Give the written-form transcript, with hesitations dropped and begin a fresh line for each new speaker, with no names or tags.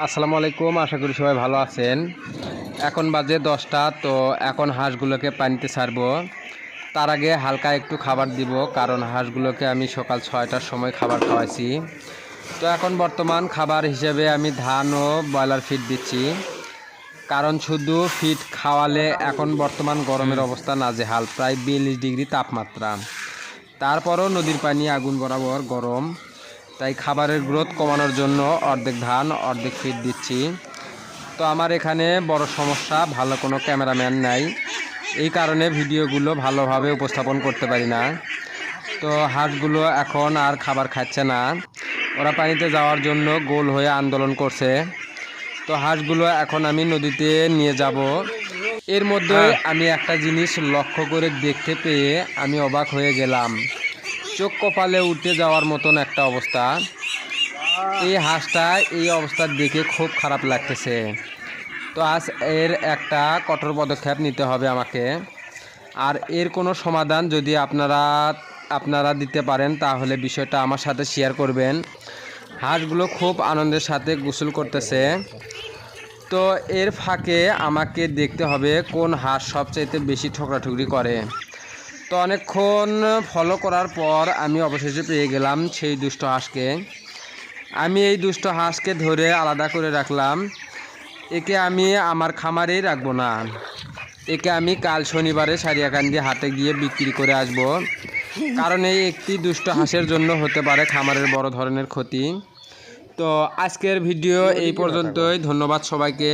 আসসালামু আলাইকুম। আশা করি সবাই ভালো আছেন। এখন বাজে 10টা। তো এখন হাঁসগুলোকে পানিতে ছাড়বো। তার আগে হালকা একটু খাবার দিব, কারণ হাঁসগুলোকে আমি সকাল 6টার সময় খাবার খাওয়াইছি। তো এখন বর্তমান খাবার হিসেবে আমি ধান ও ব্রয়লার ফিড দিচ্ছি, কারণ শুধু ফিড খাওয়ালে এখন বর্তমান গরমের অবস্থা নাজেহাল, প্রায় 42 ডিগ্রি তাপমাত্রা। তারপরও নদীর পানি আগুন বরাবর গরম, তাই খাবারের গ্রোথ কমানোর জন্য অর্ধেক ধান অর্ধেক ফিড দিচ্ছি। তো আমার এখানে বড় সমস্যা, ভালো কোনো ক্যামেরাম্যান নাই, এই কারণে ভিডিওগুলো ভালোভাবে উপস্থাপন করতে পারি না। তো হাঁসগুলো এখন আর খাবার খাচ্ছে না, ওরা পানিতে যাওয়ার জন্য গোল হয়ে আন্দোলন করছে। তো হাঁসগুলো এখন আমি নদীতে নিয়ে যাব। এর মধ্যেই আমি একটা জিনিস লক্ষ্য করে দেখতে পেয়ে আমি অবাক হয়ে গেলাম। চোখ কপালে উঠে যাওয়ার মতন একটা অবস্থা। এই হাঁসটা এই অবস্থা দেখে খুব খারাপ লাগতেছে। তো আজ এর একটা কঠোর পদক্ষেপ নিতে হবে আমাকে। আর এর কোনো সমাধান যদি আপনারা দিতে পারেন তাহলে বিষয়টা আমার সাথে শেয়ার করবেন। হাঁসগুলো খুব আনন্দের সাথে গোসল করতেছে। তো এর ফাঁকে আমাকে দেখতে হবে কোন হাঁস সবচাইতে বেশি ঠোকরাঠুকরি করে। তো অনেকক্ষণ ফলো করার পর আমি অবশেষে পেয়ে গেলাম সেই দুষ্ট হাঁসকে। আমি এই দুষ্ট হাঁসকে ধরে আলাদা করে রাখলাম। একে আমি আমার খামারেই রাখবো না, একে আমি কাল শনিবারে সারিয়াকান্দি হাটে গিয়ে বিক্রি করে আসব, কারণ এই একটি দুষ্ট হাঁসের জন্য হতে পারে খামারের বড় ধরনের ক্ষতি। তো আজকের ভিডিও এই পর্যন্তই। ধন্যবাদ সবাইকে।